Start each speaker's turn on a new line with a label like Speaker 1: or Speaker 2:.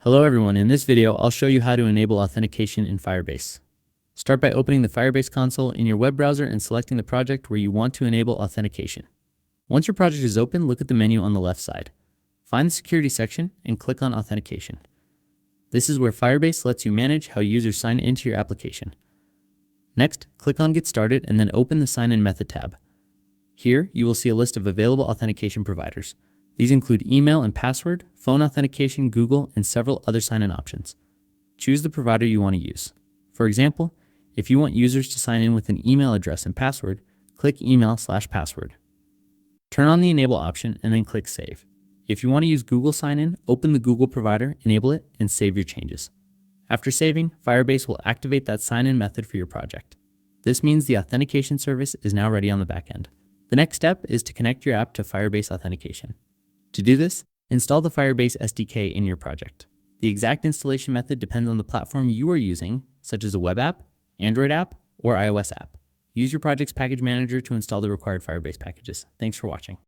Speaker 1: Hello everyone, in this video I'll show you how to enable authentication in Firebase. Start by opening the Firebase console in your web browser and selecting the project where you want to enable authentication. Once your project is open, look at the menu on the left side. Find the security section and click on authentication. This is where Firebase lets you manage how users sign into your application. Next, click on Get Started and then open the Sign In Method tab. Here you will see a list of available authentication providers. These include email and password, phone authentication, Google, and several other sign-in options. Choose the provider you want to use. For example, if you want users to sign in with an email address and password, click email/password. Turn on the Enable option and then click Save. If you want to use Google Sign-In, open the Google provider, enable it, and save your changes. After saving, Firebase will activate that sign-in method for your project. This means the authentication service is now ready on the back end. The next step is to connect your app to Firebase Authentication. To do this, install the Firebase SDK in your project. The exact installation method depends on the platform you are using, such as a web app, Android app, or iOS app. Use your project's package manager to install the required Firebase packages. Thanks for watching.